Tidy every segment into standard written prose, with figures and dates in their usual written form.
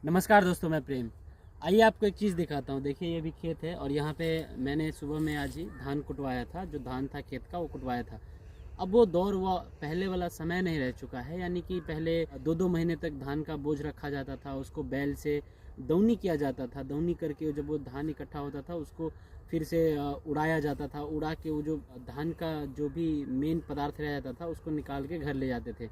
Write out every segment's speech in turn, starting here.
नमस्कार दोस्तों, मैं प्रेम। आइए आपको एक चीज़ दिखाता हूँ। देखिए, ये भी खेत है और यहाँ पे मैंने सुबह में आज ही धान कुटवाया था। जो धान था खेत का, वो कुटवाया था। अब वो दौर वो पहले वाला समय नहीं रह चुका है। यानी कि पहले 2-2 महीने तक धान का बोझ रखा जाता था, उसको बैल से दौनी किया जाता था। दौनी करके जब वो धान इकट्ठा होता था, उसको फिर से उड़ाया जाता था। उड़ा के वो जो धान का जो भी मेन पदार्थ रह जाता था, उसको निकाल के घर ले जाते थे।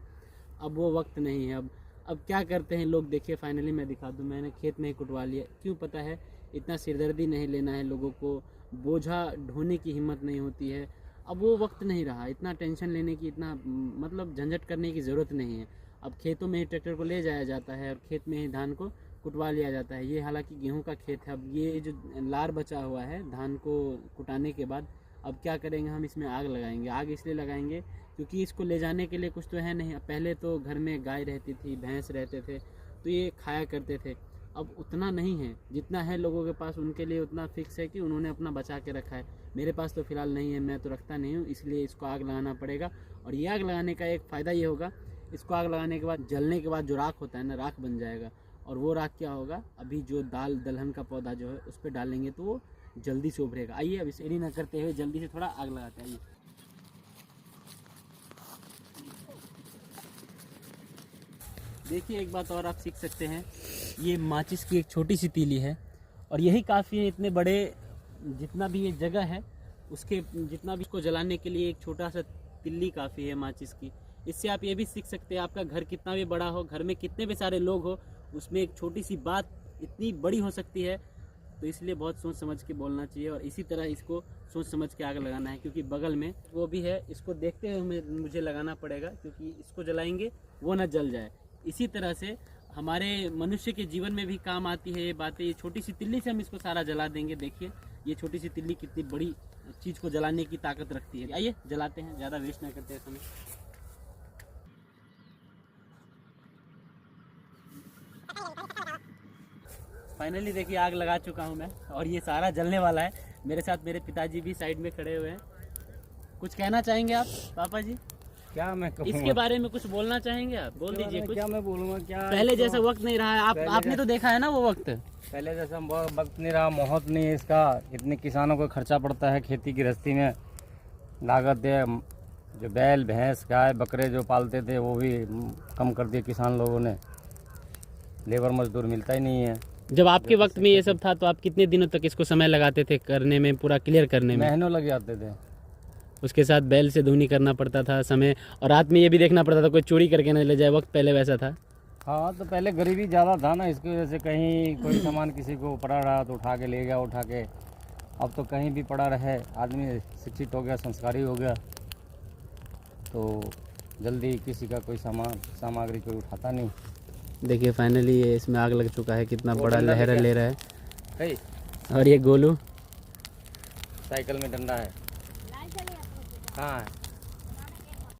अब वो वक्त नहीं है। अब क्या करते हैं लोग, देखिए फाइनली मैं दिखा दूं, मैंने खेत में ही कुटवा लिया। क्यों पता है? इतना सिरदर्दी नहीं लेना है लोगों को, बोझा ढोने की हिम्मत नहीं होती है। अब वो वक्त नहीं रहा, इतना टेंशन लेने की, इतना मतलब झंझट करने की ज़रूरत नहीं है। अब खेतों में ही ट्रैक्टर को ले जाया जाता है और खेत में ही धान को कुटवा लिया जाता है। ये हालांकि गेहूं का खेत है। अब ये जो लार बचा हुआ है धान को कुटाने के बाद, अब क्या करेंगे हम, इसमें आग लगाएंगे। आग इसलिए लगाएंगे क्योंकि इसको ले जाने के लिए कुछ तो है नहीं। पहले तो घर में गाय रहती थी, भैंस रहते थे, तो ये खाया करते थे। अब उतना नहीं है, जितना है लोगों के पास उनके लिए उतना फिक्स है कि उन्होंने अपना बचा के रखा है। मेरे पास तो फ़िलहाल नहीं है, मैं तो रखता नहीं हूँ, इसलिए इसको आग लगाना पड़ेगा। और ये आग लगाने का एक फ़ायदा ये होगा, इसको आग लगाने के बाद, जलने के बाद जो राख होता है ना, राख बन जाएगा। और वो राख क्या होगा, अभी जो दाल दलहन का पौधा जो है उस पर डालेंगे तो वो जल्दी से उभरेगा। आइए अब इसे देरी न करते हुए जल्दी से थोड़ा आग लगाते हैं। आइए। देखिए, एक बात और आप सीख सकते हैं, ये माचिस की एक छोटी सी तीली है और यही काफ़ी है। इतने बड़े जितना भी ये जगह है, उसके जितना भी इसको जलाने के लिए एक छोटा सा तिल्ली काफ़ी है माचिस की। इससे आप ये भी सीख सकते हैं, आपका घर कितना भी बड़ा हो, घर में कितने भी सारे लोग हो, उसमें एक छोटी सी बात इतनी बड़ी हो सकती है। तो इसलिए बहुत सोच समझ के बोलना चाहिए और इसी तरह इसको सोच समझ के आग लगाना है। क्योंकि बगल में वो भी है, इसको देखते हुए मुझे लगाना पड़ेगा, क्योंकि इसको जलाएंगे वो ना जल जाए। इसी तरह से हमारे मनुष्य के जीवन में भी काम आती है ये बातें। ये छोटी सी तिल्ली से हम इसको सारा जला देंगे। देखिए, ये छोटी सी तिल्ली कितनी बड़ी चीज़ को जलाने की ताकत रखती है। आइए जलाते हैं, ज़्यादा वेस्ट ना करते हैं समय। फाइनली देखिए, आग लगा चुका हूँ मैं और ये सारा जलने वाला है। मेरे साथ मेरे पिताजी भी साइड में खड़े हुए हैं। कुछ कहना चाहेंगे आप पापा जी? क्या मैं कहूँगा? इसके बारे में कुछ बोलना चाहेंगे आप? बोल दीजिए कुछ। क्या मैं बोलूँगा? क्या पहले जैसा वक्त नहीं रहा है। आपने तो देखा है ना वो वक्त। पहले जैसा वक्त नहीं रहा, माहौल नहीं है इसका। इतने किसानों को खर्चा पड़ता है खेती गृहस्थी में, लागत है। जो बैल भैंस गाय बकरे जो पालते थे वो भी कम कर दिए किसान लोगों ने। लेबर मजदूर मिलता ही नहीं है। जब आपके वक्त में ये सब था तो आप कितने दिनों तक इसको समय लगाते थे करने में, पूरा क्लियर करने में? महीनों लग जाते थे। उसके साथ बैल से धुनी करना पड़ता था समय, और रात में ये भी देखना पड़ता था कोई चोरी करके न ले जाए। वक्त पहले वैसा था। हाँ, तो पहले गरीबी ज़्यादा था ना, इसकी वजह से कहीं कोई सामान किसी को पड़ा रहा तो उठा के ले गया उठा के। अब तो कहीं भी पड़ा रहे, आदमी शिक्षित हो गया, संस्कारी हो गया, तो जल्दी किसी का कोई सामग्री कोई उठाता नहीं। देखिए फाइनली ये इसमें आग लग चुका है। कितना बड़ा लहरा ले रहा है। है और ये गोलू साइकिल में डंडा है। हाँ।